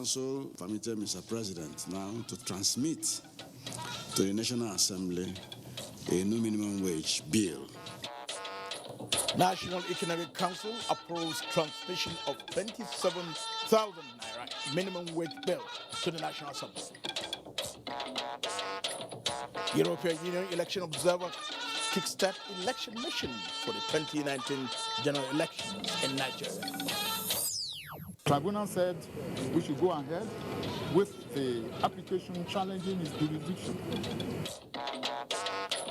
Council permitted Mr. President now to transmit to the National Assembly a new minimum wage bill. National Economic Council approves transmission of 27,000 naira minimum wage bill to the National Assembly. European Union election observer kickstart election mission for the 2019 general elections in Nigeria. Tribunal said we should go ahead with the application challenging his jurisdiction.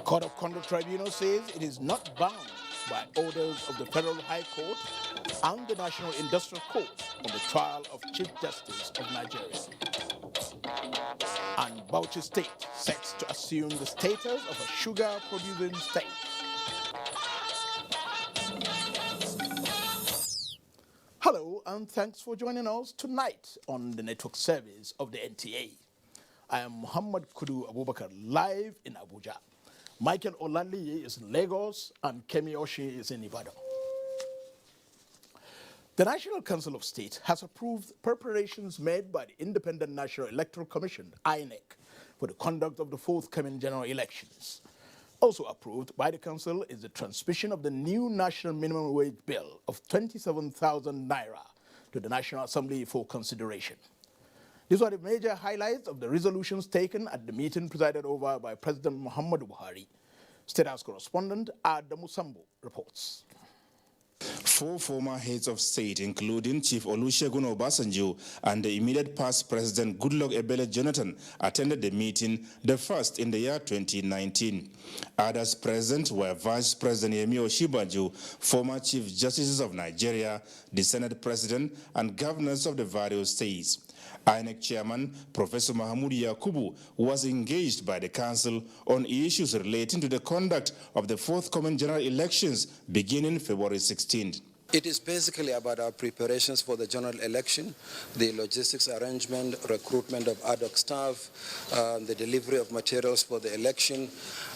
Court of Conduct Tribunal says it is not bound by orders of the Federal High Court and the National Industrial Court on the trial of Chief Justice of Nigeria. And Bauchi State set to assume the status of a sugar-producing state. Hello, and thanks for joining us tonight on the network service of the NTA. I am Muhammad Kudu Abubakar, live in Abuja. Michael Olali is in Lagos, and Kemi Oshie is in Ibadan. The National Council of State has approved preparations made by the Independent National Electoral Commission, INEC, for the conduct of the forthcoming general elections. Also approved by the Council is the transmission of the new National Minimum Wage Bill of 27,000 naira to the National Assembly for consideration. These are the major highlights of the resolutions taken at the meeting presided over by President Muhammadu Buhari. State House correspondent Adamu Sambo reports. 4 former heads of state, including Chief Olusegun Obasanjo and the immediate past President Goodluck Ebele Jonathan, attended the meeting, the first in the year 2019. Others present were Vice President Yemi Osinbajo, former Chief Justices of Nigeria, the Senate President, and governors of the various states. INEC Chairman Professor Mahamudu Yakubu was engaged by the Council on issues relating to the conduct of the forthcoming general elections beginning February 16th. It is basically about our preparations for the general election, the logistics arrangement, recruitment of ad hoc staff, the delivery of materials for the election.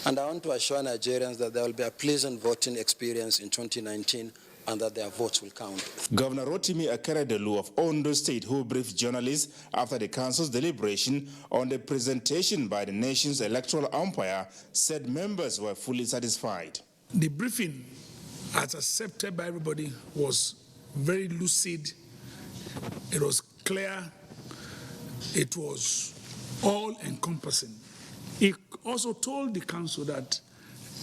And I want to assure Nigerians that there will be a pleasant voting experience in 2019 and that their votes will count. Governor Rotimi Akeredolu of Ondo State, who briefed journalists after the council's deliberation on the presentation by the nation's electoral umpire, said members were fully satisfied. The briefing, as accepted by everybody, was very lucid. It was clear. It was all-encompassing. It also told the council that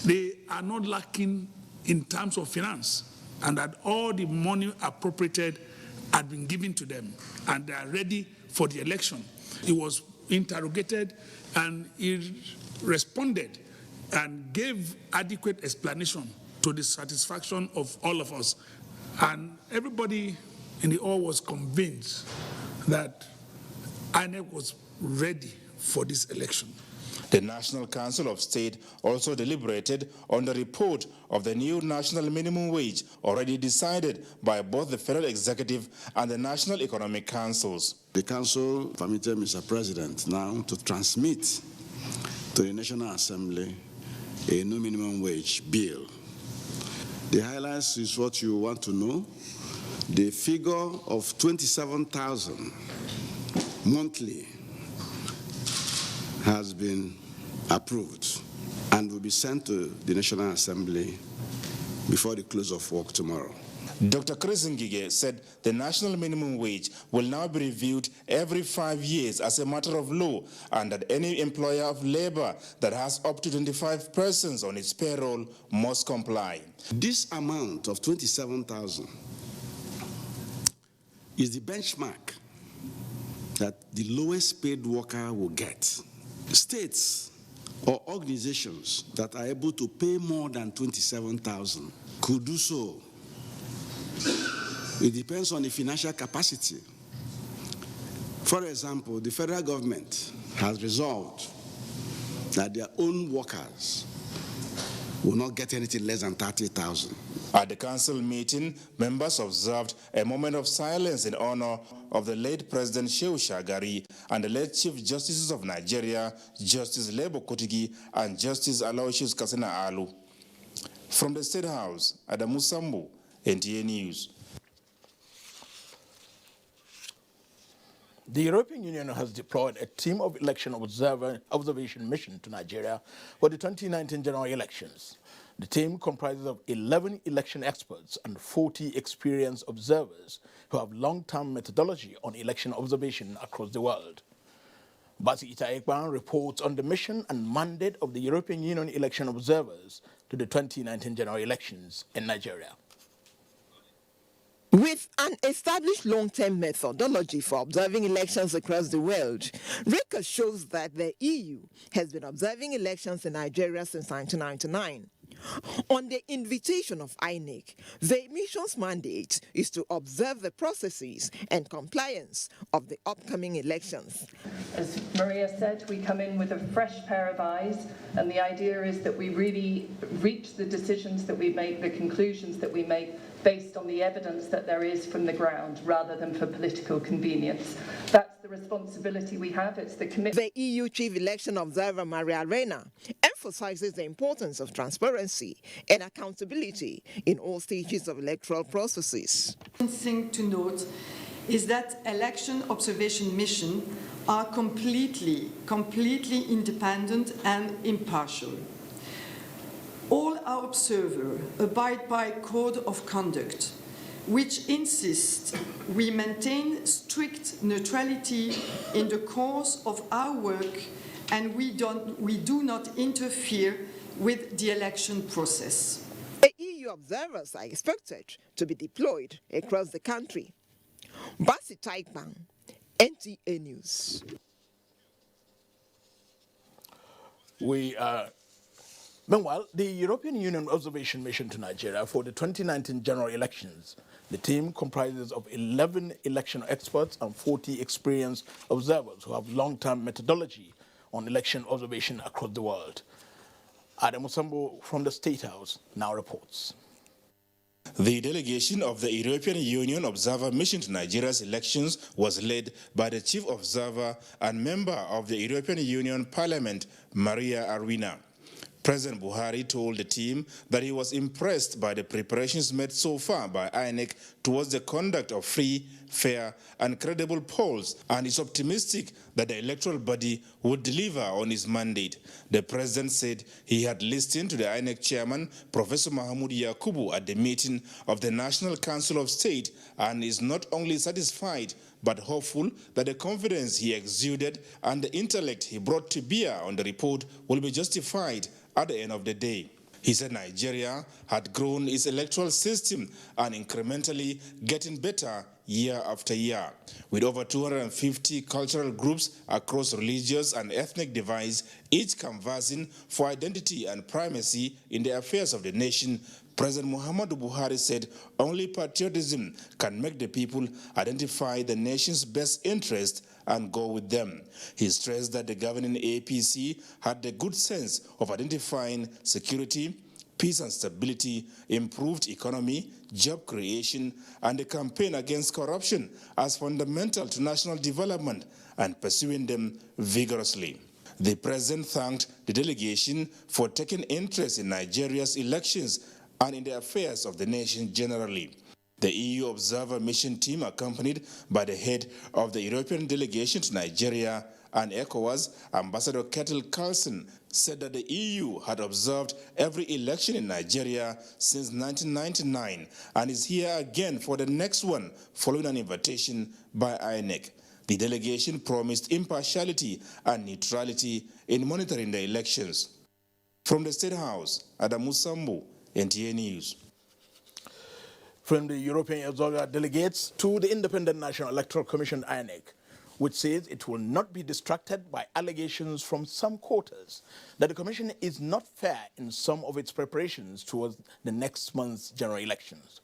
they are not lacking in terms of finance, and that all the money appropriated had been given to them, and they are ready for the election. He was interrogated, and he responded and gave adequate explanation to the satisfaction of all of us. And everybody in the hall was convinced that INEC was ready for this election. The National Council of State also deliberated on the report of the new national minimum wage already decided by both the Federal Executive and the National Economic Councils. The Council permitted Mr. President now to transmit to the National Assembly a new minimum wage bill. The highlights is what you want to know. The figure of 27,000 monthly has been approved and will be sent to the National Assembly before the close of work tomorrow. Dr. Chris Ngige said the national minimum wage will now be reviewed every 5 years as a matter of law, and that any employer of labor that has up to 25 persons on its payroll must comply. This amount of 27,000 is the benchmark that the lowest paid worker will get. States or organizations that are able to pay more than 27,000 could do so. It depends on the financial capacity. For example, the federal government has resolved that their own workers will not get anything less than 30,000. At the council meeting, members observed a moment of silence in honor of the late President Shehu Shagari and the late Chief Justices of Nigeria, Justice Lebo Kotigi and Justice Aloysius Kasena Alu. From the State House, Adamu Sambu, NTA News. The European Union has deployed a team of election observation mission to Nigeria for the 2019 general elections. The team comprises of 11 election experts and 40 experienced observers who have long-term methodology on election observation across the world. Basi Itaekban reports on the mission and mandate of the European Union election observers to the 2019 general elections in Nigeria. With an established long-term methodology for observing elections across the world, record shows that the EU has been observing elections in Nigeria since 1999. On the invitation of INEC, the mission's mandate is to observe the processes and compliance of the upcoming elections. As Maria said, we come in with a fresh pair of eyes, and the idea is that we really reach the decisions that we make, the conclusions that we make, based on the evidence that there is from the ground, rather than for political convenience. That's the responsibility we have. It's the commitment. The EU Chief Election Observer, Maria Reina, emphasizes the importance of transparency and accountability in all stages of electoral processes. One thing to note is that election observation missions are completely independent and impartial. All our observers abide by code of conduct, which insists we maintain strict neutrality in the course of our work, and we do not interfere with the election process. The EU observers are expected to be deployed across the country. Basi Taikbang, NTA News. Meanwhile, the European Union observation mission to Nigeria for the 2019 general elections, the team comprises of 11 election experts and 40 experienced observers who have long-term methodology on election observation across the world. Adam Musambo from the State House now reports. The delegation of the European Union Observer Mission to Nigeria's elections was led by the Chief Observer and member of the European Union Parliament, Maria Arena. President Buhari told the team that he was impressed by the preparations made so far by INEC towards the conduct of free, fair, and credible polls, and is optimistic that the electoral body would deliver on his mandate. The president said he had listened to the INEC chairman, Professor Mahmoud Yakubu, at the meeting of the National Council of State, and is not only satisfied but hopeful that the confidence he exuded and the intellect he brought to bear on the report will be justified at the end of the day. He said Nigeria had grown its electoral system and incrementally getting better year after year, with over 250 cultural groups across religious and ethnic divides, each canvassing for identity and primacy in the affairs of the nation. President Muhammadu Buhari said only patriotism can make the people identify the nation's best interest and go with them. He stressed that the governing APC had the good sense of identifying security, peace and stability, improved economy, job creation, and the campaign against corruption as fundamental to national development and pursuing them vigorously. The president thanked the delegation for taking interest in Nigeria's elections and in the affairs of the nation generally. The EU Observer Mission team, accompanied by the head of the European delegation to Nigeria and ECOWAS, Ambassador Ketil Carlson, said that the EU had observed every election in Nigeria since 1999 and is here again for the next one, following an invitation by INEC. The delegation promised impartiality and neutrality in monitoring the elections. From the State House, Adamu Sambu, NTA News. From the European Observer delegates to the Independent National Electoral Commission, INEC, which says it will not be distracted by allegations from some quarters that the Commission is not fair in some of its preparations towards the next month's general elections.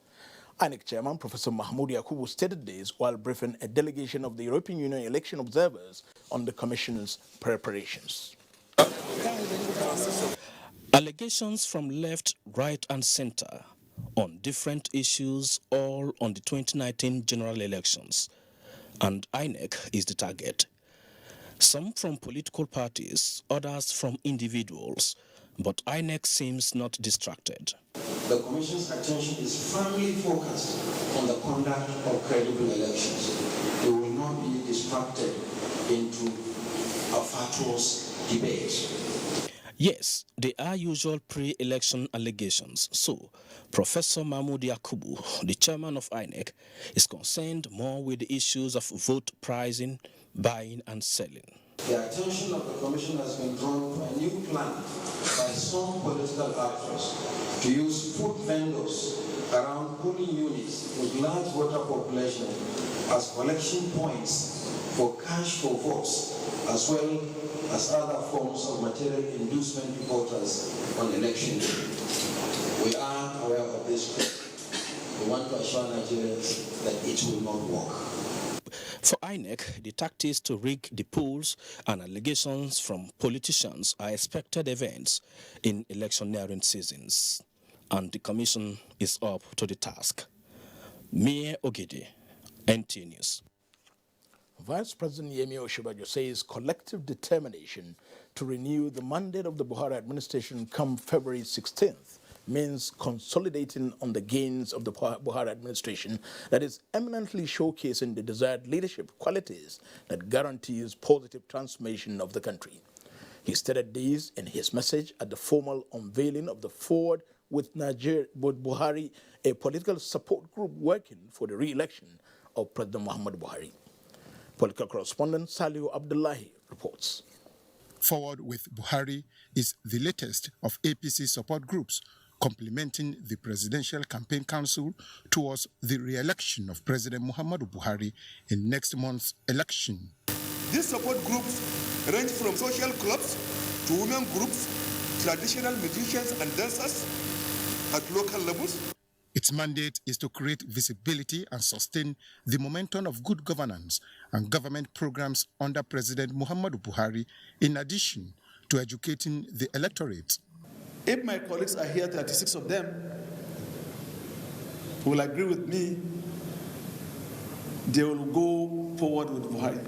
INEC Chairman Professor Mahmoud Yakubu stated this while briefing a delegation of the European Union election observers on the Commission's preparations. Allegations from left, right, and center on different issues, all on the 2019 general elections, and INEC is the target. Some from political parties, others from individuals, but INEC seems not distracted. the Commission's attention is firmly focused on the conduct of credible elections. We will not be distracted into a fatuous debate. Yes, they are usual pre-election allegations. So, Professor Mahmoud Yakubu, the chairman of INEC, is concerned more with the issues of vote pricing, buying and selling. The attention of the Commission has been drawn to a new plan by some political actors to use food vendors around polling units with large voter population as collection points for cash for votes, as well as other forms of material inducement to voters on election day. We are aware of this risk. We want to assure Nigerians that it will not work. For INEC, the tactics to rig the polls and allegations from politicians are expected events in electioneering seasons, and the Commission is up to the task. Mie Ogede, NT News. Vice President Yemi Osinbajo says collective determination to renew the mandate of the Buhari administration come February 16th means consolidating on the gains of the Buhari administration that is eminently showcasing the desired leadership qualities that guarantees positive transformation of the country. He stated these in his message at the formal unveiling of the Forward with Buhari, a political support group working for the re-election of President Muhammadu Buhari. Political correspondent Salihu Abdullahi reports. Forward with Buhari is the latest of APC support groups complementing the Presidential Campaign Council towards the re-election of President Muhammadu Buhari in next month's election. These support groups range from social clubs to women groups, traditional musicians and dancers at local levels. Its mandate is to create visibility and sustain the momentum of good governance and government programs under President Muhammadu Buhari, in addition to educating the electorate. If my colleagues are here, 36 of them, will agree with me, they will go forward with Buhari.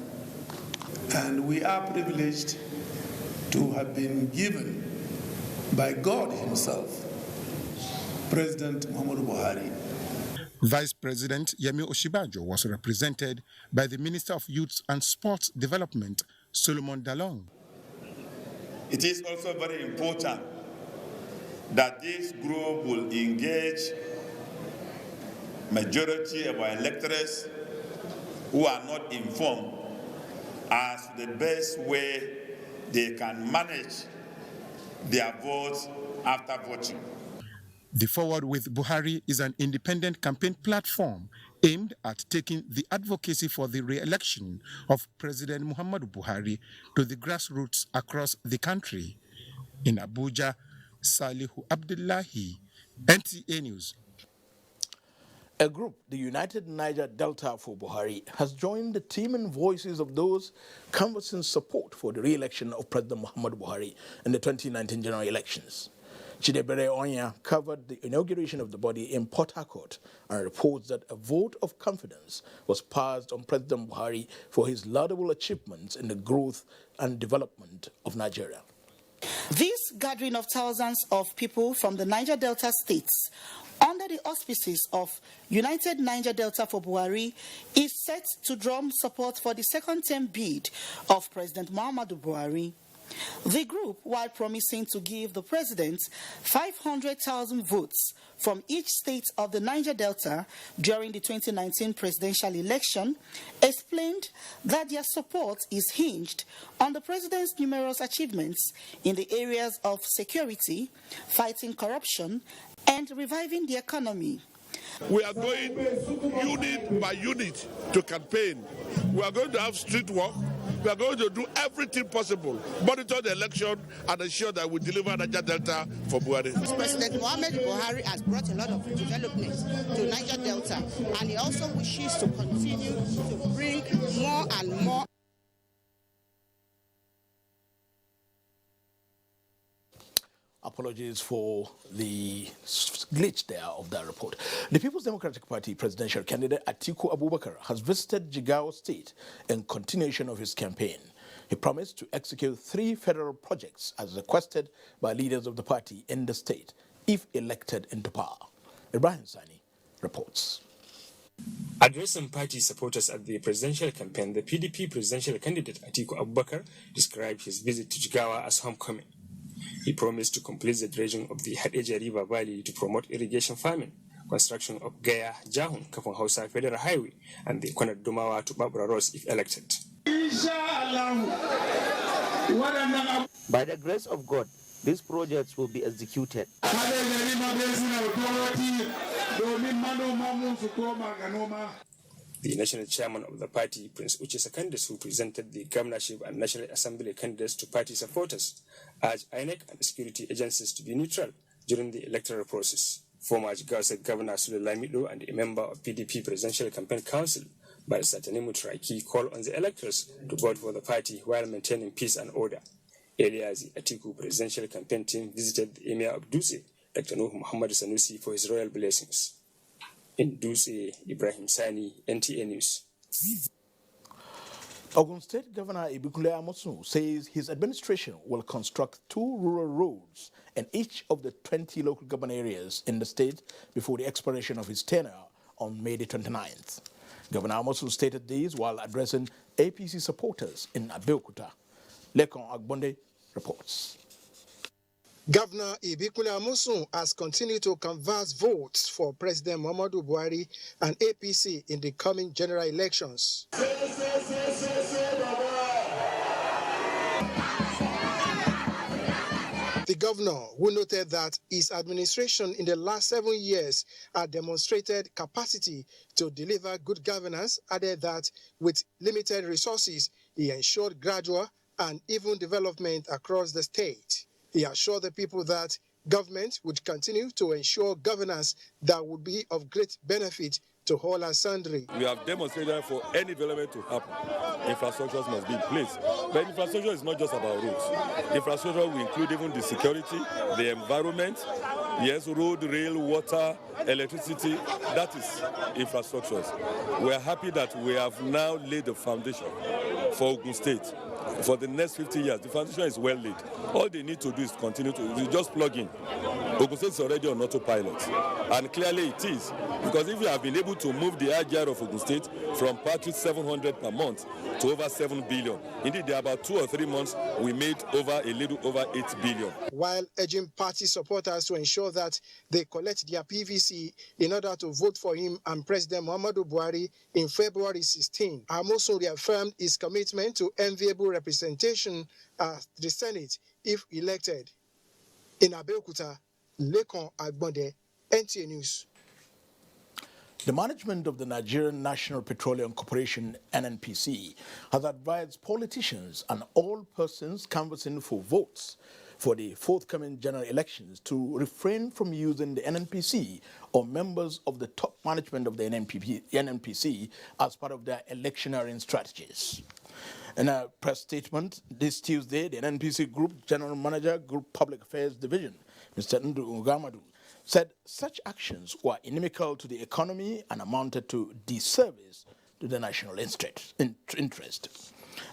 And we are privileged to have been given by God himself President Muhammadu Buhari. Vice President Yemi Osinbajo was represented by the Minister of Youth and Sports Development, Solomon Dalong. It is also very important that this group will engage majority of our electors who are not informed as the best way they can manage their votes after voting. The Forward with Buhari is an independent campaign platform aimed at taking the advocacy for the re-election of President Muhammadu Buhari to the grassroots across the country. In Abuja, Salihu Abdullahi, NTA News. A group, the United Niger Delta for Buhari, has joined the team and voices of those canvassing support for the re-election of President Muhammadu Buhari in the 2019 general elections. Chidebere Onya covered the inauguration of the body in Port Harcourt and reports that a vote of confidence was passed on President Buhari for his laudable achievements in the growth and development of Nigeria. This gathering of thousands of people from the Niger Delta states under the auspices of United Niger Delta for Buhari is set to drum support for the second-term bid of President Muhammadu Buhari. The group, while promising to give the president 500,000 votes from each state of the Niger Delta during the 2019 presidential election, explained that their support is hinged on the president's numerous achievements in the areas of security, fighting corruption, and reviving the economy. We are going unit by unit to campaign. We are going to have street walk. We are going to do everything possible, monitor the election and ensure that we deliver Niger Delta for Buhari. President Muhammadu Buhari has brought a lot of development to Niger Delta, and he also wishes to continue to bring more and more. Apologies for the glitch there of that report. The People's Democratic Party presidential candidate Atiku Abubakar has visited Jigawa State in continuation of his campaign. He promised to execute 3 federal projects as requested by leaders of the party in the state, if elected into power. Ibrahim Sani reports. Addressing party supporters at the presidential campaign, the PDP presidential candidate Atiku Abubakar described his visit to Jigawa as homecoming. He promised to complete the dredging of the Hadeja River Valley to promote irrigation farming, construction of Gaya Jahun Kafun Hausa Federal Highway, and the Konar Dumawa to Babura Roads if elected. By the grace of God, these projects will be executed. The national chairman of the party, Prince Uche Secondas, who presented the governorship and National Assembly candidates to party supporters, urged INEC and security agencies to be neutral during the electoral process. Former Jigawa State Governor Sule Lamido and a member of PDP Presidential Campaign Council, Barrister Tanimu Traiki, called on the electors to vote for the party while maintaining peace and order. Earlier, the Atiku Presidential Campaign team visited the Emir of Dutse, Dr. Nuh Muhammad Sanusi, for his royal blessings. In Dutse, Ibrahim Sani, NTA News. Ogun State Governor Ibukule Amosu says his administration will construct 2 rural roads in each of the 20 local government areas in the state before the expiration of his tenure on May the 29th. Governor Amosu stated these while addressing APC supporters in Abeokuta. Lekon Agbonde reports. Governor Ibukule Amosun has continued to canvass votes for President Muhammadu Buhari and APC in the coming general elections. The governor, who noted that his administration in the last 7 years had demonstrated capacity to deliver good governance, added that with limited resources, he ensured gradual and even development across the state. He assured the people that government would continue to ensure governance that would be of great benefit to all and sundry. We have demonstrated for any development to happen, infrastructures must be in place. But infrastructure is not just about roads. Infrastructure will include even the security, the environment, yes, road, rail, water, electricity. That is infrastructures. We are happy that we have now laid the foundation for Ogun State. For the next 50 years, the foundation is well laid. All they need to do is continue to just plug in. Ogun State is already on autopilot, and clearly it is, because if we have been able to move the IGR of Ogun State from part 700 per month to over 7 billion, indeed there are about 2 or 3 months we made a little over 8 billion. While urging party supporters to ensure that they collect their PVC in order to vote for him and President Muhammadu Buhari in February 16, Amosun reaffirmed his commitment to enviable representation at the Senate if elected. In Abeokuta, Lekon Agbonde, NTA News. The management of the Nigerian National Petroleum Corporation, NNPC, has advised politicians and all persons canvassing for votes for the forthcoming general elections to refrain from using the NNPC or members of the top management of the NNPC as part of their electioneering strategies. In a press statement this Tuesday, the NNPC Group General Manager, Group Public Affairs Division, Mr. Ndu Ugamadu, said such actions were inimical to the economy and amounted to disservice to the national interest.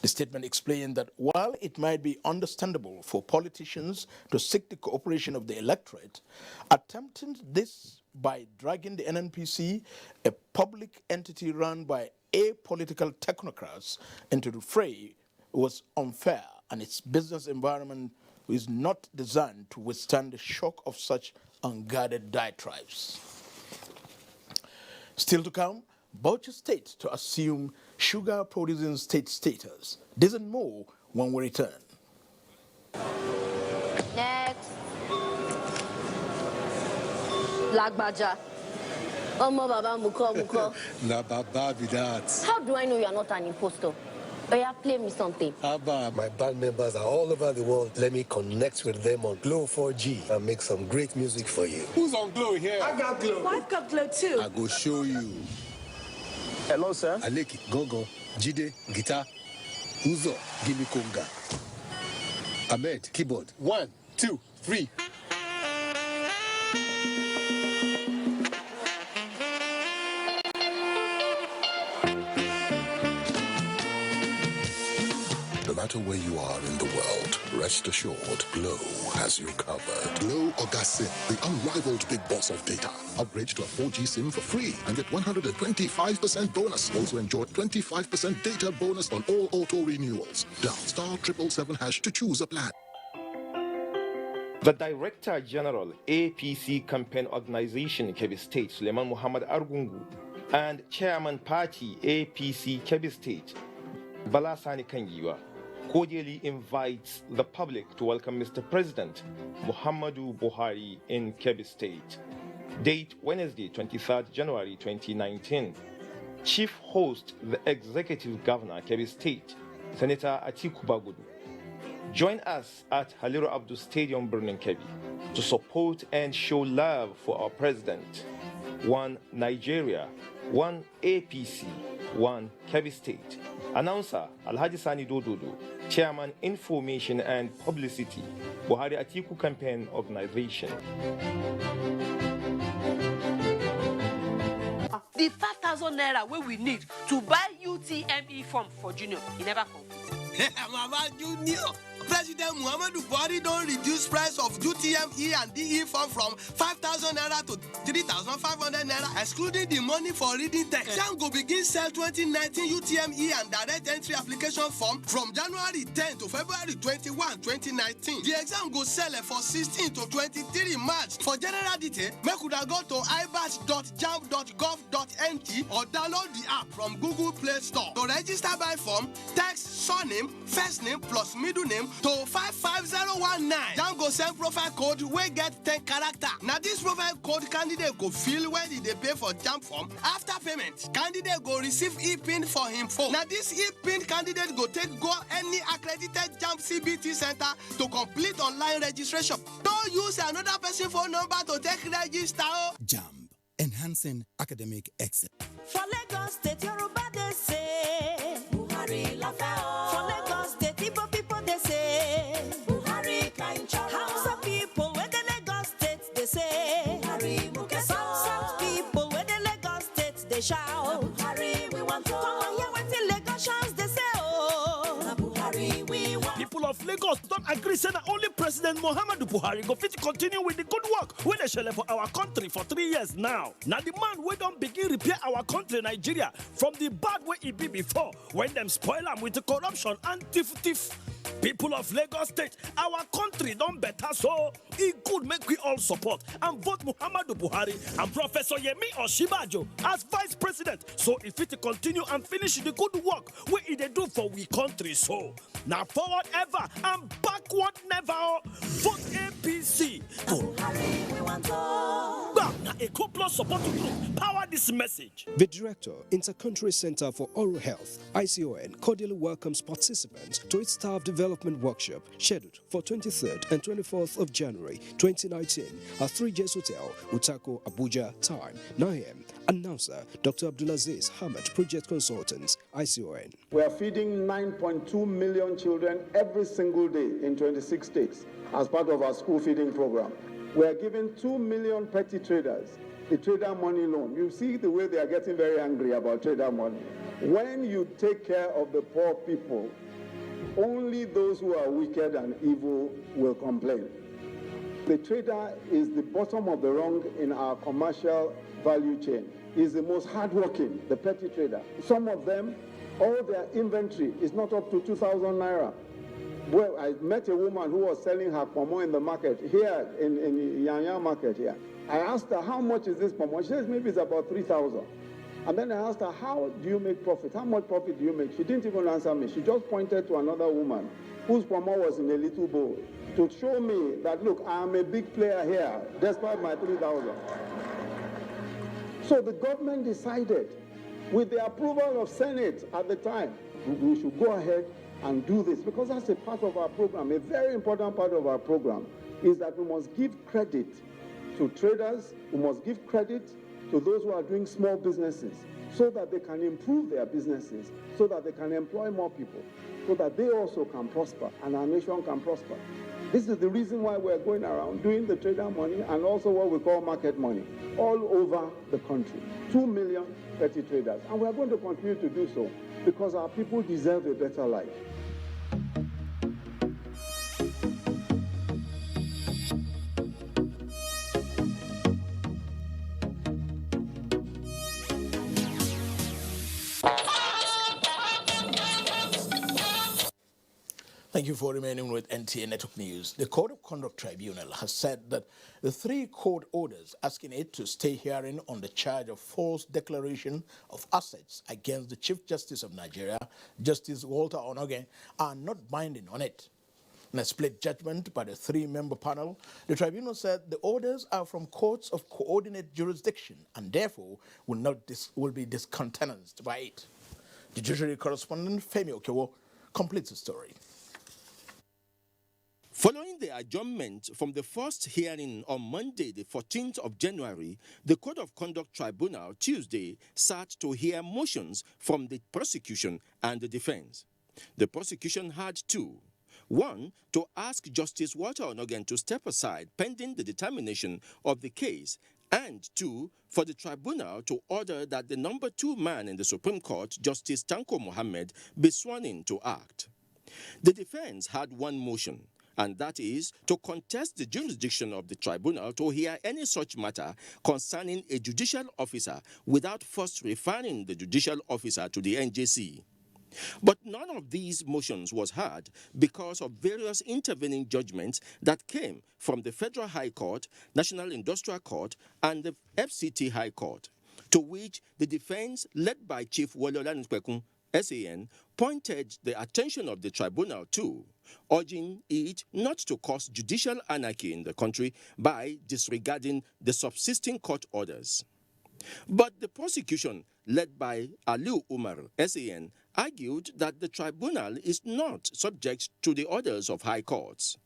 The statement explained that while it might be understandable for politicians to seek the cooperation of the electorate, attempting this by dragging the NNPC, a public entity run by apolitical technocrats, into the fray was unfair, and its business environment is not designed to withstand the shock of such unguarded diatribes. Still to come, Bauchi State to assume sugar producing state status. This and more when we return. Next. Lagbaja. Omo baba muko. Na baba be that. How do I know you are not an impostor? Oh yeah, play me something. Abba, my band members are all over the world. Let me connect with them on Glow 4G and make some great music for you. Who's on Glow here? I got Glow. I've got Glow too. I go show you. Hello, sir. Aleki, Gogo, Jide, guitar. Uzo, give me conga. Ahmed, keyboard. 1, 2, 3. No matter where you are in the world, rest assured, Glow has you covered. Glow Oga SIM, the unrivaled big boss of data. Upgrade to a 4G SIM for free and get 125% bonus. Also enjoy 25% data bonus on all auto renewals. Dial *777# to choose a plan. The Director General, APC Campaign Organization, Kebbi State, Suleiman Muhammad Argungu, and Chairman Party, APC Kebbi State, Balasani Kangiwa, cordially invites the public to welcome Mr. President Muhammadu Buhari in Kebbi State. Date Wednesday, 23rd January 2019. Chief host, the Executive Governor, Kebbi State, Senator Atiku Bagudu. Join us at Haliru Abdu Stadium, Birnin Kebbi, to support and show love for our president. One Nigeria, one APC, one Kebbi State. Announcer Alhaji Sani Dododo, Chairman Information and Publicity, Buhari Atiku Campaign Organization. The 5,000 naira where we need to buy UTME form for Junior, he never comes. Mama Junior, President Muhammadu Buhari don't reduce price of UTME and DE form from 5,000 naira to 3,500 naira, excluding the money for reading text. Jam go begin sell 2019 UTME and direct entry application form from January 10 to February 21, 2019. The exam go sell for 16 to 23 March. For general detail, make could go to ibas.jam.gov.nt or download the app from Google Play Store. To register by form, text surname, first name plus middle name to 55019. Jam go send profile code wey get 10 character. Now this profile code candidate go fill when they pay for jam form. After payment, candidate go receive e-pin for him phone. Now this e-pin candidate go take go any accredited jam CBT center to complete online registration. Don't use another person phone number to take register. Jam, enhancing academic excellence. For Lagos State, Yoruba they say Buhari Lafao. For Lagos State, Igbo people they say Buhari Kainchara. Hausa people where the Lagos State they say Buhari Mukeso. South people where the Lagos State they shout Buhari we want to. Come on here with the Lagosians they say oh Buhari we want. People of Lagos don't agree say that only President Muhammadu Buhari go fit continue with the good work wey dey shele for our country for 3 years now. Now the man wey don begin repair our country Nigeria from the bad way it be before when them spoil am with the corruption and thief. People of Lagos State, our country don't better, so it could make we all support and vote Muhammadu Buhari and Professor Yemi Osinbajo as Vice President. So if it continue and finish the good work what they do for we country, so now forward ever and backward never. Vote APC. Now a co-plus support group power this message. The Director, Intercountry Center for Oral Health, ICON, cordially welcomes participants to its staff development workshop scheduled for 23rd and 24th of January 2019 at 3J's Hotel, Utako, Abuja. Time 9 a.m. Announcer Dr. Abdulaziz Hamad, Project Consultants, ICON. We are feeding 9.2 million children every single day in 26 states as part of our school feeding program. We are giving 2 million petty traders the trader money loan. You see the way they are getting very angry about trader money. When you take care of the poor people, only those who are wicked and evil will complain. The trader is the bottom of the rung in our commercial value chain. He's the most hardworking, the petty trader. Some of them, all their inventory is not up to 2,000 naira. Well, I met a woman who was selling her pomo in the market here in Yanya market here. I asked her, how much is this pomo? She says maybe it's about 3,000. And then I asked her, how do you make profit? How much profit do you make? She didn't even answer me. She just pointed to another woman whose pomo was in a little bowl to show me that, look, I'm a big player here, despite my 3,000. So the government decided, with the approval of Senate at the time, we should go ahead and do this, because that's a part of our program. A very important part of our program is that we must give credit to traders, we must give credit to those who are doing small businesses so that they can improve their businesses, so that they can employ more people, so that they also can prosper and our nation can prosper. This is the reason why we're going around doing the trader money and also what we call market money all over the country. 2 million petty traders. And we're going to continue to do so because our people deserve a better life. Thank you for remaining with NTA Network News. The Code of Conduct Tribunal has said that the 3 court orders asking it to stay hearing on the charge of false declaration of assets against the Chief Justice of Nigeria, Justice Walter Onoge, are not binding on it. In a split judgment by the 3-member panel, the tribunal said the orders are from courts of coordinate jurisdiction and therefore will be discountenanced by it. Judiciary correspondent Femi Okewo completes the story. Following the adjournment from the first hearing on Monday, the 14th of January, the Code of Conduct Tribunal Tuesday sat to hear motions from the prosecution and the defense. The prosecution had 2. 1, to ask Justice Walter Onogen to step aside pending the determination of the case, and 2, for the tribunal to order that the number 2 man in the Supreme Court, Justice Tanko Mohammed, be sworn in to act. The defense had 1 motion, and that is to contest the jurisdiction of the tribunal to hear any such matter concerning a judicial officer without first referring the judicial officer to the NJC. But none of these motions was heard because of various intervening judgments that came from the Federal High Court, National Industrial Court, and the FCT High Court, to which the defense, led by Chief Wolola Nkwekun, SAN, pointed the attention of the tribunal to, urging it not to cause judicial anarchy in the country by disregarding the subsisting court orders. But the prosecution, led by Aliu Umar, SAN, argued that the tribunal is not subject to the orders of high courts.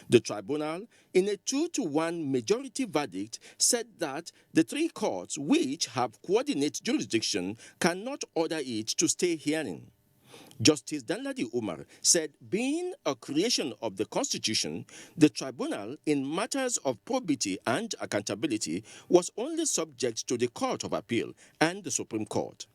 The tribunal, in a 2-to-1 majority verdict, said that the 3 courts which have coordinate jurisdiction cannot order it to stay hearing. Justice Danladi Umar said, being a creation of the Constitution, the tribunal, in matters of probity and accountability, was only subject to the Court of Appeal and the Supreme Court.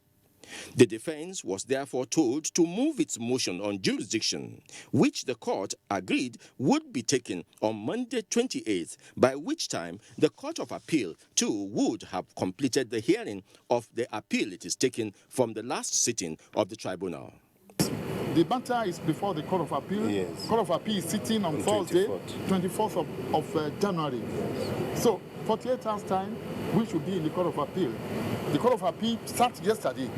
The defense was therefore told to move its motion on jurisdiction, which the court agreed would be taken on Monday 28th, by which time the Court of Appeal too would have completed the hearing of the appeal it is taking from the last sitting of the tribunal. The matter is before the Court of Appeal. Yes. Court of Appeal is sitting on Thursday, 24th of January. So, 48 hours time, we should be in the Court of Appeal. The Court of Appeal sat yesterday.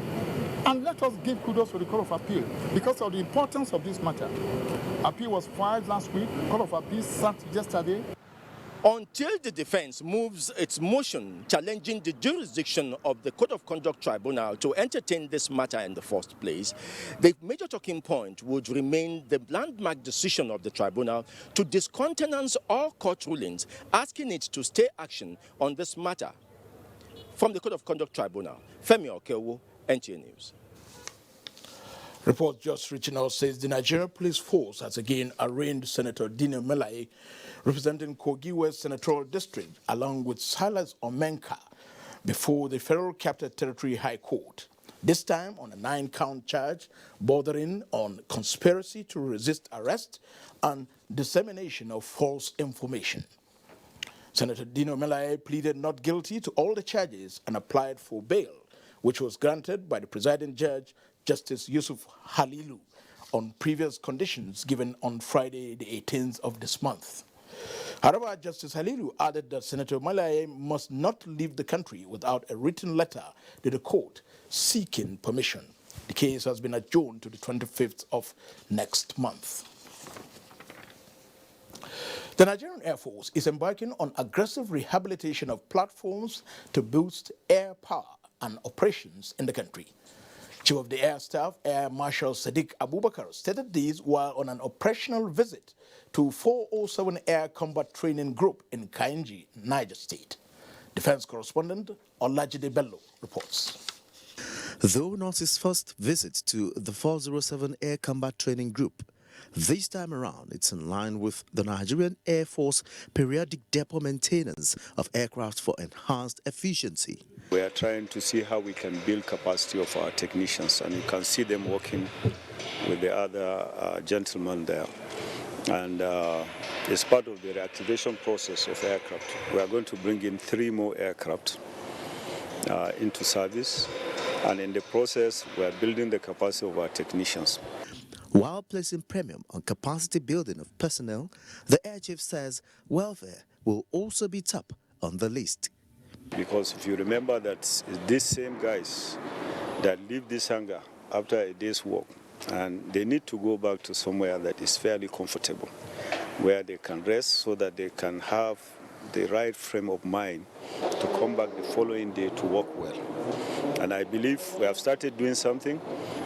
And let us give kudos to the Court of Appeal because of the importance of this matter. Appeal was filed last week. Court of Appeal sat yesterday. Until the defense moves its motion challenging the jurisdiction of the Code of Conduct Tribunal to entertain this matter in the first place, the major talking point would remain the landmark decision of the tribunal to discountenance all court rulings, asking it to stay action on this matter. From the Code of Conduct Tribunal, Femi Okewo, NTA News. Report just reaching out says the Nigerian police force has again arraigned Senator Dino Melaye, representing Kogi West Senatorial District, along with Silas Omenka, before the Federal Capital Territory High Court, this time on a 9-count charge bordering on conspiracy to resist arrest and dissemination of false information. Senator Dino Melaye pleaded not guilty to all the charges and applied for bail, which was granted by the presiding judge, Justice Yusuf Halilu, on previous conditions given on Friday, the 18th of this month. However, Justice Halilu added that Senator Melaye must not leave the country without a written letter to the court seeking permission. The case has been adjourned to the 25th of next month. The Nigerian Air Force is embarking on aggressive rehabilitation of platforms to boost air power and operations in the country. Chief of the Air Staff, Air Marshal Sadiq Abubakar, stated this while on an operational visit to 407 Air Combat Training Group in Kainji, Niger State. Defense correspondent Olajide Bello reports. Though not his first visit to the 407 Air Combat Training Group, this time around it's in line with the Nigerian Air Force periodic depot maintenance of aircraft for enhanced efficiency. We are trying to see how we can build capacity of our technicians, and you can see them working with the other gentlemen there. And as part of the reactivation process of aircraft, we are going to bring in 3 more aircraft into service, and in the process we are building the capacity of our technicians. While placing premium on capacity building of personnel, the Air Chief says welfare will also be top on the list. Because if you remember that it's these same guys that leave this hangar after a day's work, and they need to go back to somewhere that is fairly comfortable, where they can rest so that they can have the right frame of mind to come back the following day to work well. And I believe we have started doing something,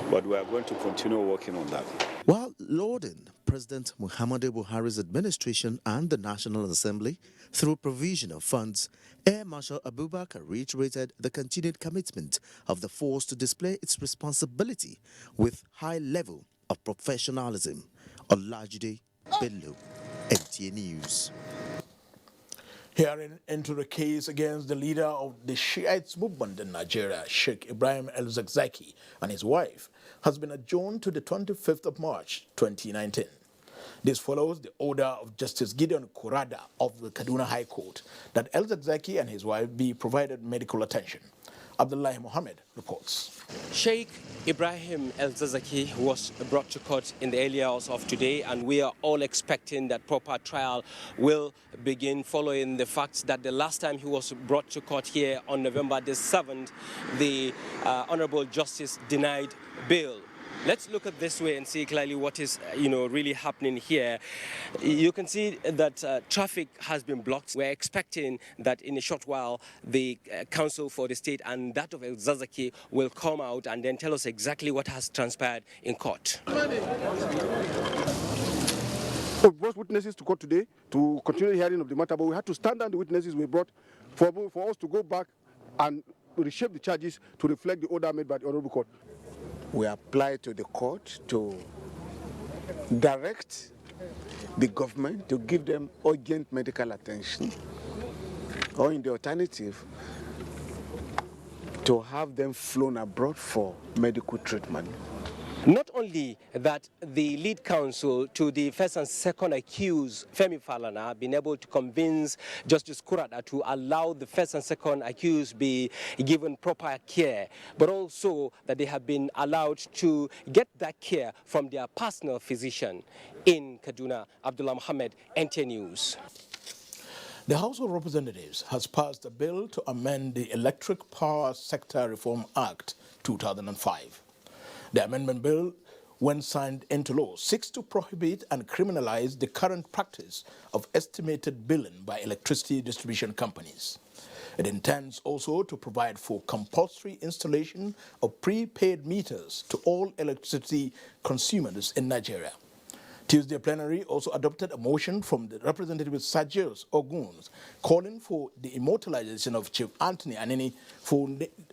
but we are going to continue working on that. While lauding President Muhammadu Buhari's administration and the National Assembly through provision of funds, Air Marshal Abubakar reiterated the continued commitment of the force to display its responsibility with high level of professionalism. Olajide Bello, NTA News. Hearing into the case against the leader of the Shiites movement in Nigeria, Sheikh Ibrahim El-Zakzaky, and his wife, has been adjourned to the 25th of March 2019. This follows the order of Justice Gideon Kurada of the Kaduna High Court that El-Zakzaky and his wife be provided medical attention. Abdullahi Mohammed reports. Sheikh Ibrahim El-Zakzaky was brought to court in the early hours of today, and we are all expecting that proper trial will begin following the fact that the last time he was brought to court here on November the 7th, the Honorable Justice denied bail. Let's look at this way and see clearly what is, really happening here. You can see that traffic has been blocked. We're expecting that in a short while, the counsel for the state and that of El-Zakzaky will come out and then tell us exactly what has transpired in court. We brought witnesses to court today to continue the hearing of the matter, but we had to stand down the witnesses we brought for us to go back and reshape the charges to reflect the order made by the Honorable Court. We apply to the court to direct the government to give them urgent medical attention, or in the alternative, to have them flown abroad for medical treatment. Not only that, the lead counsel to the first and second accused, Femi Falana, been able to convince Justice Kurada to allow the first and second accused be given proper care, but also that they have been allowed to get that care from their personal physician in Kaduna. Abdullah Mohammed, NTA News. The House of Representatives has passed a bill to amend the Electric Power Sector Reform Act 2005. The amendment bill, when signed into law, seeks to prohibit and criminalize the current practice of estimated billing by electricity distribution companies. It intends also to provide for compulsory installation of prepaid meters to all electricity consumers in Nigeria. Tuesday plenary also adopted a motion from the Representative Sajios Oguns calling for the immortalization of Chief Anthony Anini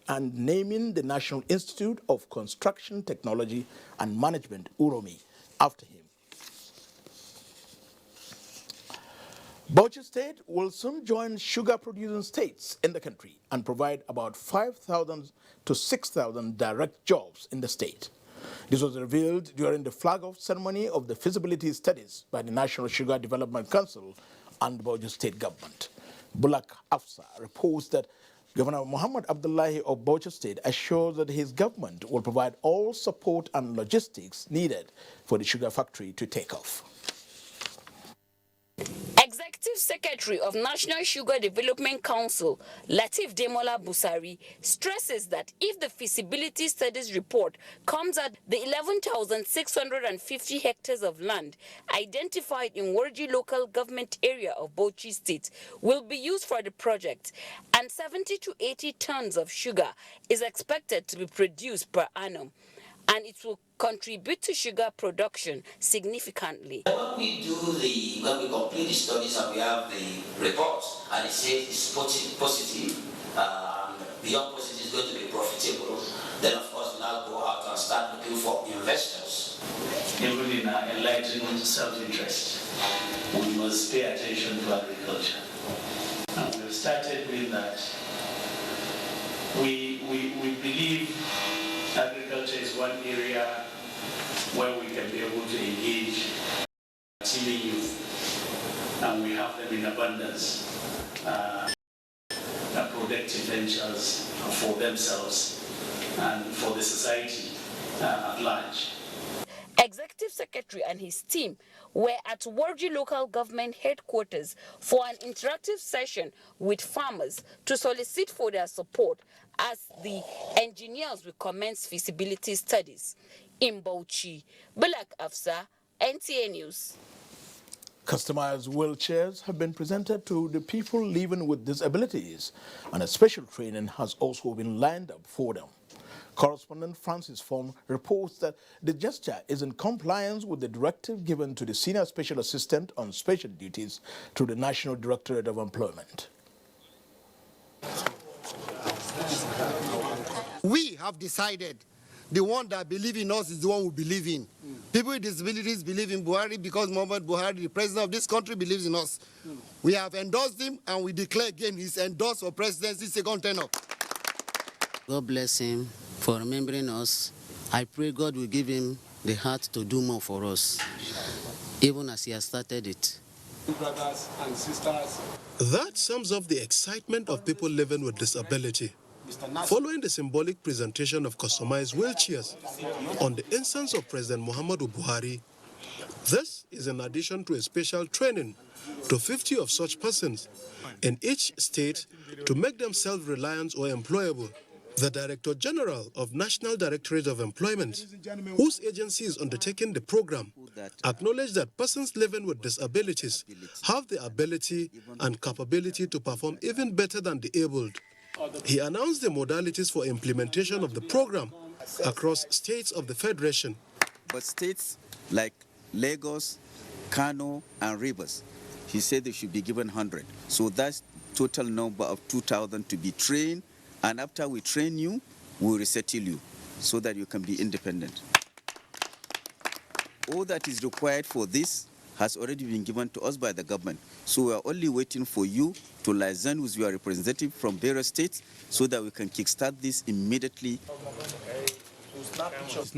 and naming the National Institute of Construction Technology and Management, UROMI, after him. Bauchi State will soon join sugar-producing states in the country and provide about 5,000 to 6,000 direct jobs in the state. This was revealed during the flag-off ceremony of the feasibility studies by the National Sugar Development Council and the Bauchi State government. Bulak Afsa reports that Governor Muhammad Abdullahi of Bauchi State assures that his government will provide all support and logistics needed for the sugar factory to take off. Executive Secretary of National Sugar Development Council, Latif Demola Busari, stresses that if the feasibility studies report comes at the 11,650 hectares of land identified in Warji local government area of Bauchi State will be used for the project, and 70 to 80 tons of sugar is expected to be produced per annum, and it will contribute to sugar production significantly. When we complete the studies and we have the reports and it says it's positive, beyond positive is going to be profitable, then of course we now go out and start looking for investors. Even in our enlightened self-interest, we must pay attention to agriculture. And we've started with that. We believe agriculture is one area where we can be able to engage teaming youth, and we have them in abundance. Productive ventures for themselves and for the society at large. Executive Secretary and his team were at Warji Local Government Headquarters for an interactive session with farmers to solicit for their support as the engineers will commence feasibility studies. In Bauchi, Balak Afsa, NTA News. Customized wheelchairs have been presented to the people living with disabilities, and a special training has also been lined up for them. Correspondent Francis Form reports that the gesture is in compliance with the directive given to the Senior Special Assistant on Special Duties to the National Directorate of Employment. We have decided the one that believes in us is the one we believe in. People with disabilities believe in Buhari because Muhammad Buhari, the president of this country, believes in us. We have endorsed him and we declare again he's endorsed for presidency second tenure. God bless him for remembering us. I pray God will give him the heart to do more for us, even as he has started it. Brothers and sisters. That sums up the excitement of people living with disability. Following the symbolic presentation of customized wheelchairs on the instance of President Muhammadu Buhari, this is in addition to a special training to 50 of such persons in each state to make them self-reliant or employable. The Director General of National Directorate of Employment, whose agency is undertaking the program, acknowledged that persons living with disabilities have the ability and capability to perform even better than the abled. He announced the modalities for implementation of the program across states of the Federation. But states like Lagos, Kano, and Rivers, he said they should be given 100. So that's total number of 2,000 to be trained. And after we train you, we'll resettle you so that you can be independent. All that is required for this has already been given to us by the government. So we are only waiting for you to liaison with your representative from various states so that we can kickstart this immediately.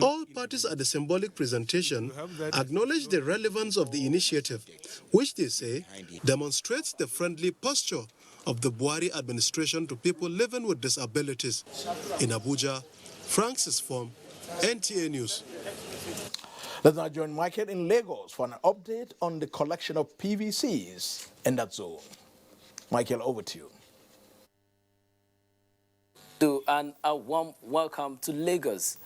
All parties at the symbolic presentation acknowledge the relevance of the initiative, which they say demonstrates the friendly posture of the Buhari administration to people living with disabilities. In Abuja, Francis Form, NTA News. Let's now join Michael in Lagos for an update on the collection of PVCs in that zone. Michael, over to you. And a warm welcome to Lagos.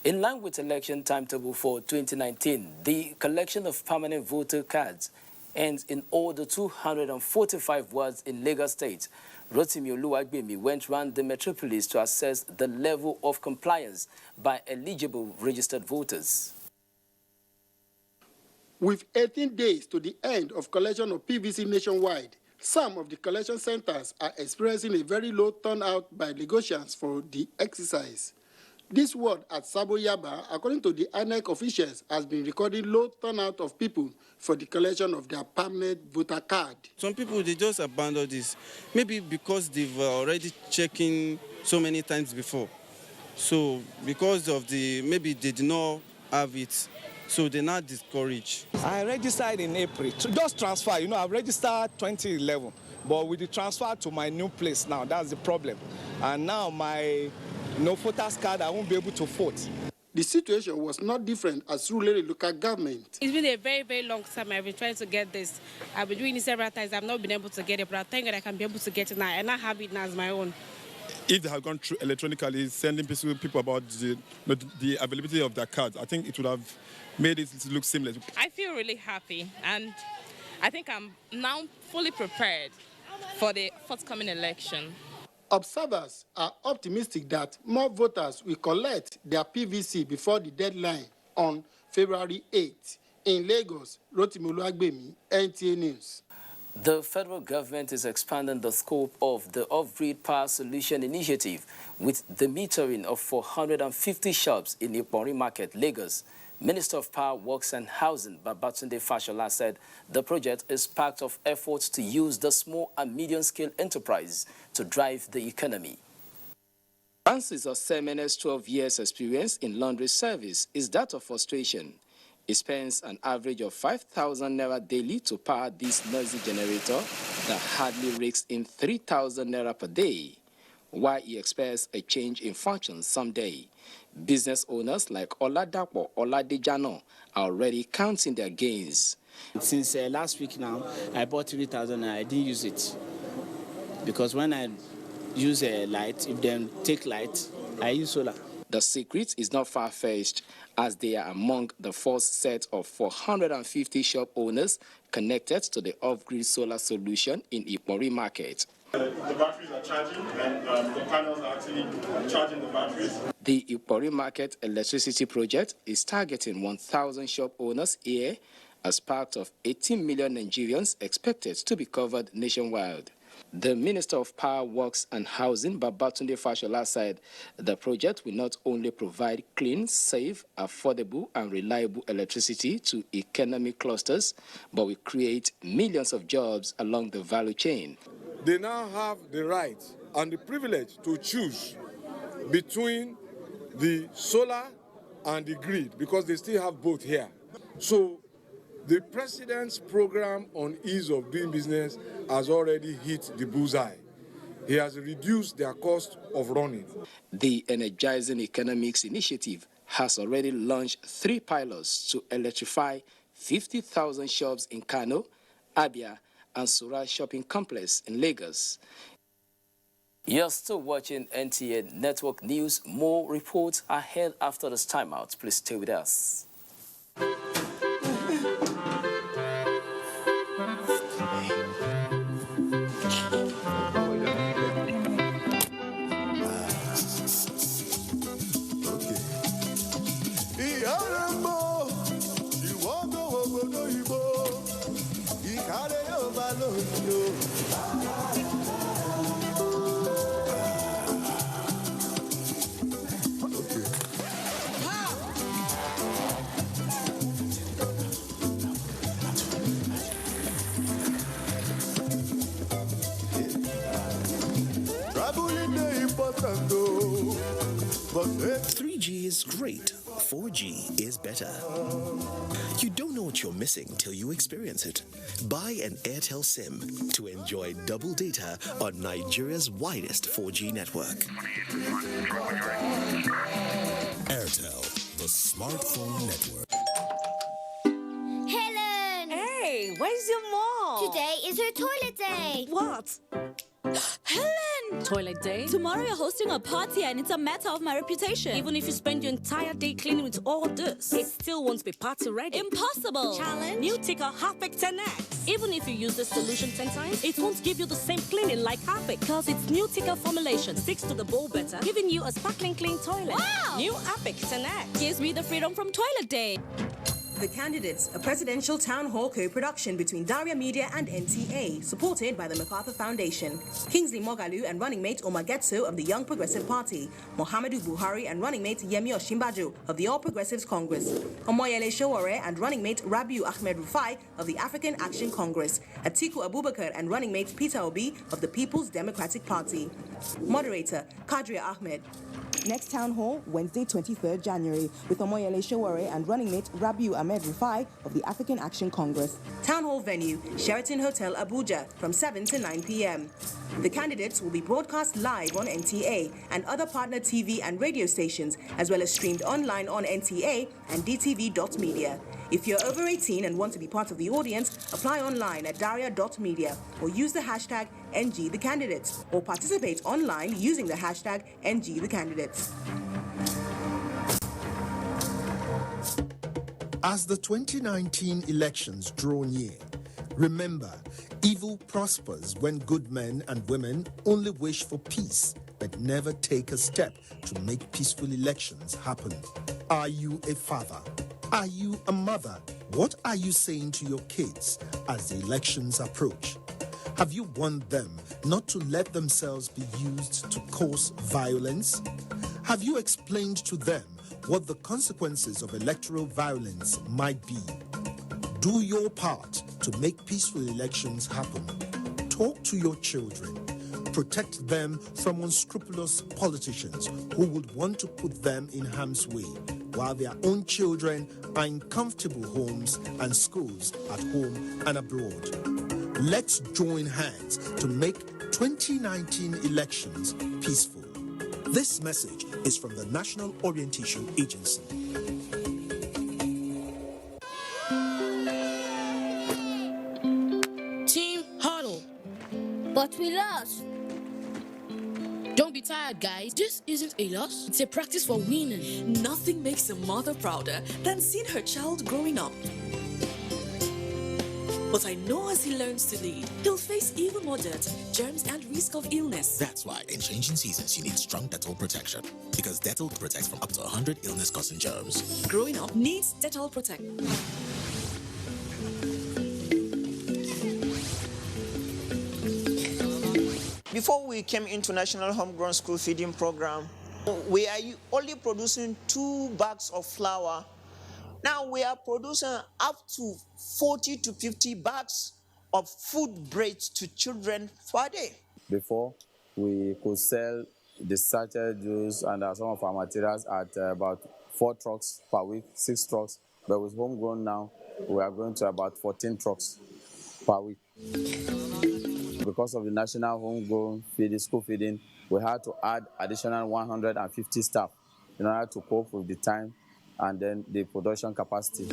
In line with election timetable for 2019, the collection of permanent voter cards ends in all the 245 wards in Lagos State. Rotimi Oluwagbemi went round the metropolis to assess the level of compliance by eligible registered voters. With 18 days to the end of collection of PVC nationwide, some of the collection centers are experiencing a very low turnout by Lagosians for the exercise. This ward at Sabo Yaba, according to the INEC officials, has been recording low turnout of people for the collection of their permanent voter card. Some people, they just abandon this, maybe because they've already checking so many times before. So because of maybe they did not have it, so they're not discouraged. I registered in April to just transfer. I registered 2011, but with the transfer to my new place now, that's the problem. And now my voter's card, I won't be able to vote. The situation was not different at Surulere local government. It's been a very, very long time I've been trying to get this. I've been doing it several times. I've not been able to get it, but I think that I can be able to get it now, and I have it now as my own. If they had gone through electronically, sending people about the availability of their cards, I think it would have made it look seamless. I feel really happy, and I think I'm now fully prepared for the forthcoming election. Observers are optimistic that more voters will collect their PVC before the deadline on February 8th. In Lagos, Rotimi Oluwagbemi, NTA News. The federal government is expanding the scope of the off-grid power solution initiative with the metering of 450 shops in Ipori Market, Lagos. Minister of Power, Works and Housing, Babatunde Fashola, said the project is part of efforts to use the small and medium-scale enterprise to drive the economy. Francis Osemene's 12 years experience in laundry service is that of frustration. He spends an average of 5,000 naira daily to power this noisy generator that hardly rakes in 3,000 naira per day. while he expects a change in functions someday. Business owners like Oladapo Oladejano are already counting their gains. Since last week now, I bought 3,000 and I didn't use it. Because when I use a light, if they take light, I use solar. The secret is not far-fetched, as they are among the first set of 450 shop owners connected to the off-grid solar solution in Ipori market. The batteries are charging and the panels are actually charging the batteries. The Ipori market electricity project is targeting 1,000 shop owners here as part of 18 million Nigerians expected to be covered nationwide. The Minister of Power, Works and Housing, Babatunde Fashola, said the project will not only provide clean, safe, affordable and reliable electricity to economic clusters, but will create millions of jobs along the value chain. They now have the right and the privilege to choose between the solar and the grid, because they still have both here. So the President's program on ease of doing business has already hit the bullseye. He has reduced their cost of running. The Energizing Economics Initiative has already launched 3 pilots to electrify 50,000 shops in Kano, Abia, and Surah Shopping Complex in Lagos. You're still watching NTA Network News. More reports ahead after this timeout. Please stay with us. But 3G is great, 4G is better. You don't know what you're missing till you experience it. Buy an Airtel SIM to enjoy double data on Nigeria's widest 4G network. Airtel, the smartphone network. Helen! Hey, where's your mom? Today is her toilet day. What? Helen! Toilet day? Tomorrow you're hosting a party and it's a matter of my reputation. Even if you spend your entire day cleaning with all this, it still won't be party ready. Impossible! Challenge? New Ticker Harpic 10X. Even if you use the solution 10 times, it won't give you the same cleaning like Harpic, because its new Ticker formulation sticks to the bowl better, giving you a sparkling clean toilet. Wow! New Harpic 10X gives me the freedom from toilet day. The Candidates, a presidential town hall co-production between Daria Media and NTA, supported by the MacArthur Foundation. Kingsley Mogalu and running mate Omar Getso of the Young Progressive Party, Muhammadu Buhari and running mate Yemi Osinbajo of the All Progressives Congress, Omoyele Sowore and running mate Rabiu Ahmed Rufai of the African Action Congress, Atiku Abubakar and running mate Peter Obi of the People's Democratic Party. Moderator Kadria Ahmed. Next town hall, Wednesday, 23rd January, with Omoyele Sowore and running mate Rabiu Ahmed Rufai of the African Action Congress. Town hall venue, Sheraton Hotel, Abuja, from 7 to 9 p.m. The candidates will be broadcast live on NTA and other partner TV and radio stations, as well as streamed online on NTA and DTV.media. If you're over 18 and want to be part of the audience, apply online at daria.media or use the hashtag NGTheCandidates or participate online using the hashtag NGTheCandidates. As the 2019 elections draw near, remember, evil prospers when good men and women only wish for peace but never take a step to make peaceful elections happen. Are you a father? Are you a mother? What are you saying to your kids as the elections approach? Have you warned them not to let themselves be used to cause violence? Have you explained to them what the consequences of electoral violence might be? Do your part to make peaceful elections happen. Talk to your children. Protect them from unscrupulous politicians who would want to put them in harm's way, while their own children are in comfortable homes and schools at home and abroad. Let's join hands to make 2019 elections peaceful. This message is from the National Orientation Agency. Team huddle. But we lost. Don't be tired, guys. This isn't a loss. It's a practice for winning. Nothing makes a mother prouder than seeing her child growing up. But I know as he learns to lead, he'll face even more dirt, germs, and risk of illness. That's why in changing seasons, you need strong Dettol protection. Because Dettol protects from up to 100 illness-causing germs. Growing up needs Dettol Protect. Before we came into National Homegrown School Feeding Program, we are only producing 2 bags of flour. Now we are producing up to 40 to 50 bags of food breaks to children per day. Before, we could sell the sachet juice and some of our materials at about 4 trucks per week, 6 trucks. But with homegrown now, we are going to about 14 trucks per week. Because of the national homegrown school feeding, we had to add additional 150 staff in order to cope with the time and then the production capacity.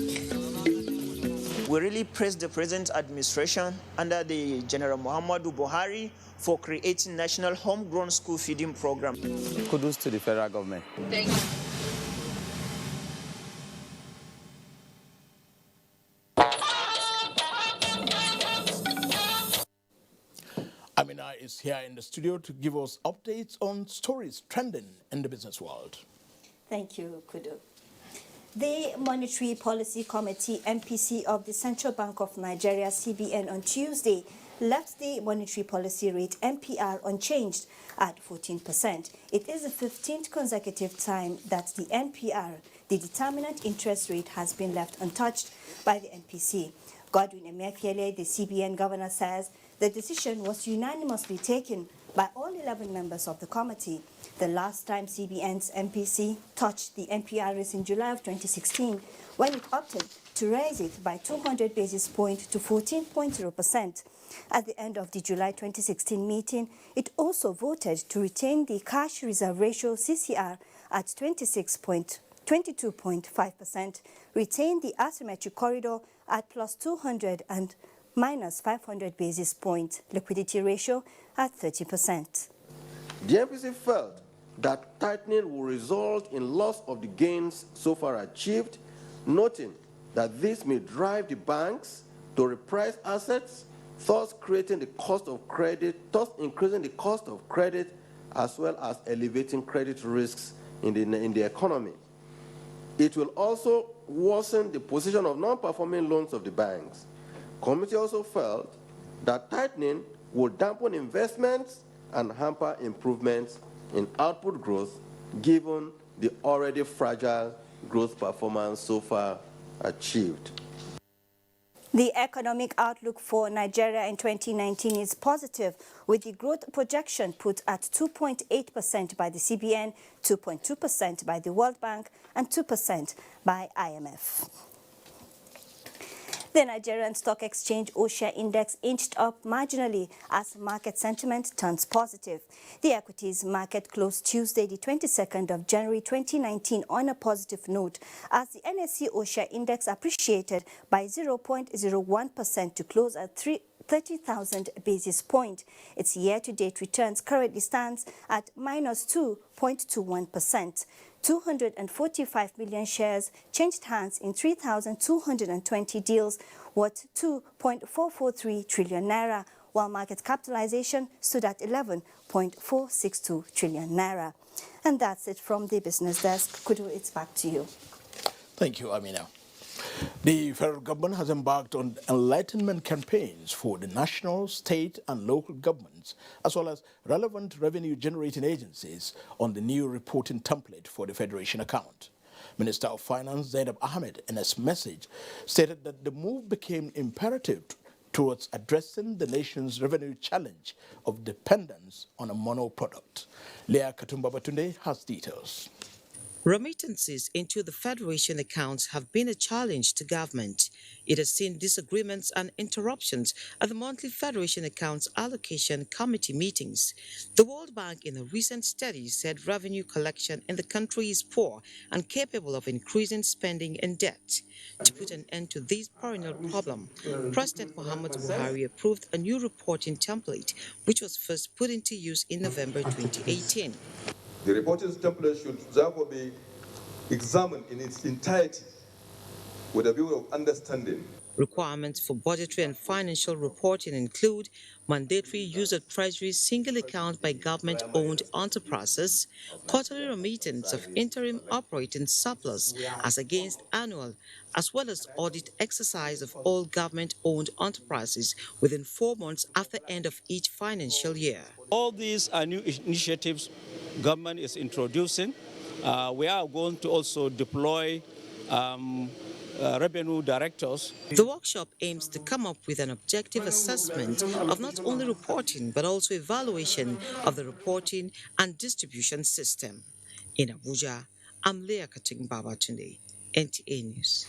We really praise the present administration under the General Muhammadu Buhari for creating National Homegrown School Feeding Program. Kudos to the federal government. Thank you. Amina is here in the studio to give us updates on stories trending in the business world. Thank you, Kudu. The Monetary Policy Committee, NPC, of the Central Bank of Nigeria, CBN, on Tuesday left the monetary policy rate, MPR, unchanged at 14%. It is the 15th consecutive time that the NPR, the determinant interest rate, has been left untouched by the NPC. Godwin Emefiele, the CBN governor, says the decision was unanimously taken by all 11 members of the committee. The last time CBN's MPC touched the NPR is in July of 2016, when it opted to raise it by 200 basis points to 14.0%. At the end of the July 2016 meeting, it also voted to retain the cash reserve ratio, CCR, at 22.5%, retain the asymmetric corridor at plus 200 and minus 500 basis points, liquidity ratio at 30%. The MPC felt that tightening will result in loss of the gains so far achieved, noting that this may drive the banks to reprice assets, thus creating the cost of credit, thus increasing the cost of credit, as well as elevating credit risks in the economy. It will also worsen the position of non-performing loans of the banks. Committee also felt that tightening will dampen investments and hamper improvements in output growth, given the already fragile growth performance so far achieved. The economic outlook for Nigeria in 2019 is positive, with the growth projection put at 2.8% by the CBN, 2.2% by the World Bank, and 2% by IMF. The Nigerian Stock Exchange O-Share Index inched up marginally as market sentiment turns positive. The equities market closed Tuesday, the 22nd of January 2019, on a positive note as the NYSC O-Share Index appreciated by 0.01% to close at 30,000 basis points. Its year-to-date returns currently stands at minus 2.21%. 245 million shares changed hands in 3,220 deals worth 2.443 trillion naira, while market capitalization stood at 11.462 trillion naira. And that's it from the business desk. Kudu, it's back to you. Thank you, Amina. The federal government has embarked on enlightenment campaigns for the national, state and local governments, as well as relevant revenue-generating agencies on the new reporting template for the Federation account. Minister of Finance Zainab Ahmed, in his message, stated that the move became imperative towards addressing the nation's revenue challenge of dependence on a mono product. Leah Katumba Batunde has details. Remittances into the Federation accounts have been a challenge to government. It has seen disagreements and interruptions at the monthly Federation Accounts Allocation Committee meetings. The World Bank in a recent study said revenue collection in the country is poor and capable of increasing spending and debt. To put an end to this perennial problem, President Muhammad Buhari approved a new reporting template, which was first put into use in November 2018. The reporting template should therefore be examined in its entirety with a view of understanding. Requirements for budgetary and financial reporting include mandatory use of Treasury's single account by government-owned enterprises, quarterly remittance of interim operating surplus as against annual, as well as audit exercise of all government-owned enterprises within 4 months after end of each financial year. All these are new initiatives government is introducing. We are going to also deploy revenue directors. The workshop aims to come up with an objective assessment of not only reporting but also evaluation of the reporting and distribution system. In Abuja, I'm Leah Kating Babatunde, NTA News.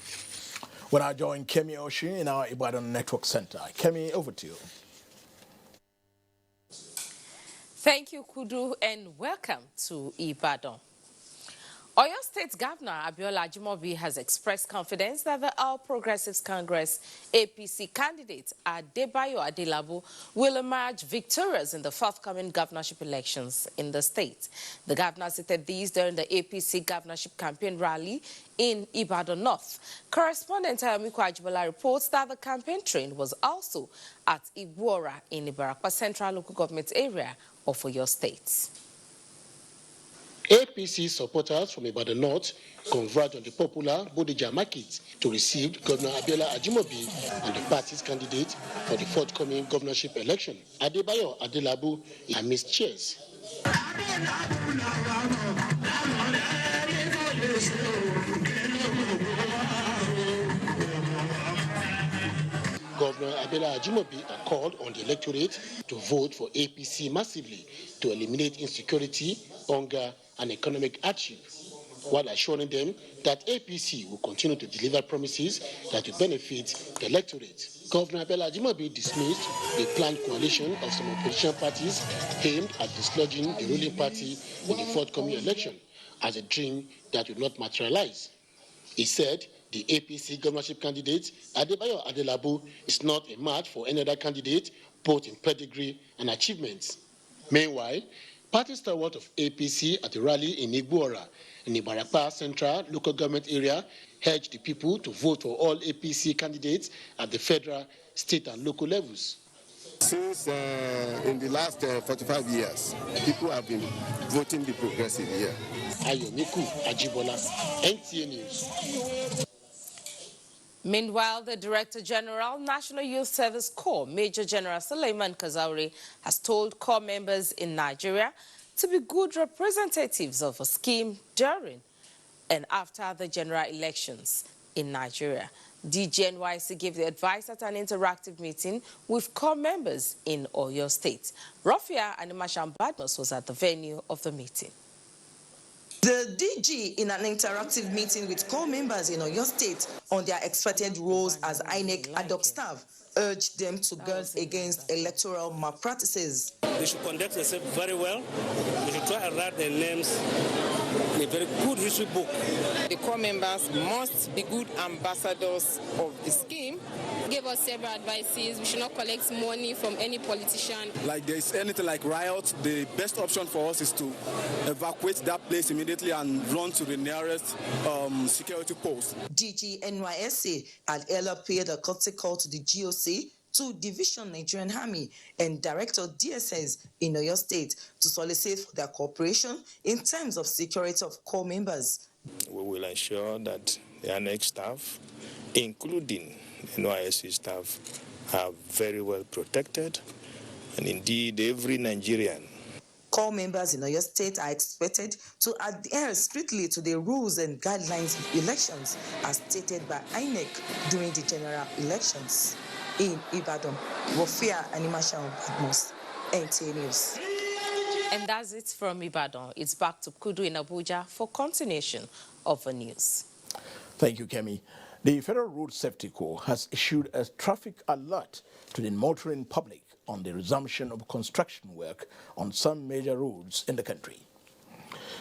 When I join Kemi Oshi in our Ibadan Network Center. Kemi, over to you. Thank you, Kudu, and welcome to Ibadan. Oyo State Governor Abiola Ajimobi has expressed confidence that the All Progressives Congress APC candidate Adebayo Adelabu will emerge victorious in the forthcoming governorship elections in the state. The governor stated these during the APC governorship campaign rally in Ibadan North. Correspondent Ayomiko Ajibola reports that the campaign train was also at Igwora in Ibarakwa Central Local Government Area of Oyo State. APC supporters from Ibadan North converged on the popular Bodija market to receive Governor Abiola Ajimobi and the party's candidate for the forthcoming governorship election. Adebayo Adelabu amidst cheers. Governor Abiola Ajimobi called on the electorate to vote for APC massively to eliminate insecurity, hunger, and economic hardship, while assuring them that APC will continue to deliver promises that will benefit the electorate. Governor Abiola Ajimobi dismissed the planned coalition of some opposition parties aimed at dislodging the ruling party in the forthcoming election as a dream that will not materialize. He said the APC governorship candidate, Adebayo Adelabu, is not a match for any other candidate, both in pedigree and achievements. Meanwhile, party stalwart of APC at a rally in Igwora, in the Ibarakwa Central Local Government Area, urged the people to vote for all APC candidates at the federal, state, and local levels. Since in the last 45 years, people have been voting the progressive here. Ayomiko Ajibola, NTA News. Meanwhile, the Director General, National Youth Service Corps, Major General Suleiman Kazauri, has told corps members in Nigeria to be good representatives of a scheme during and after the general elections in Nigeria. NYSC gave the advice at an interactive meeting with corps members in Oyo State. Rafia Animasham Badnos was at the venue of the meeting. The DG, in an interactive meeting with corps members in Oyo State on their expected roles as INEC ad hoc staff, urged them to guard against electoral malpractices. They should conduct themselves very well. They should try and write their names in a very good history book. The corps members must be good ambassadors of the scheme. Gave us several advices. We should not collect money from any politician. Like there's anything like riot, the best option for us is to evacuate that place immediately and run to the nearest security post. DG NYSC had earlier paid a courtesy call to the GOC, to Division Nigerian Army, and Director DSS in Oyo State to solicit for their cooperation in terms of security of corps members. We will ensure that the INEC staff, including NYSC staff, are very well protected, and indeed every Nigerian. Corps members in Oyo State are expected to adhere strictly to the rules and guidelines of elections as stated by INEC during the general elections. In Ibadan, Rafia Animashan Badmus, NTA News. And that's it from Ibadan. It's back to Kudu in Abuja for continuation of the news. Thank you, Kemi. The Federal Road Safety Corps has issued a traffic alert to the motoring public on the resumption of construction work on some major roads in the country.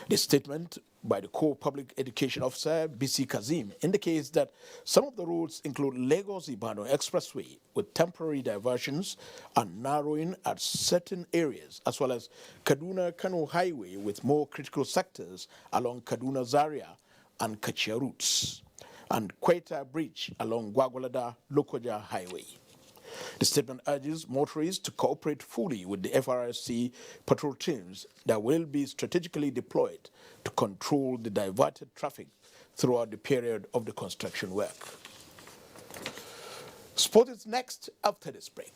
The statement by the Corps Public Education Officer, BC Kazim, indicates that some of the roads include Lagos-Ibadan Expressway with temporary diversions and narrowing at certain areas, as well as Kaduna-Kano Highway with more critical sectors along Kaduna-Zaria and Kachia routes, and Kweta Bridge along Gwagwalada-Lokoja Highway. The statement urges motorists to cooperate fully with the FRSC patrol teams that will be strategically deployed to control the diverted traffic throughout the period of the construction work. Sport is next after this break.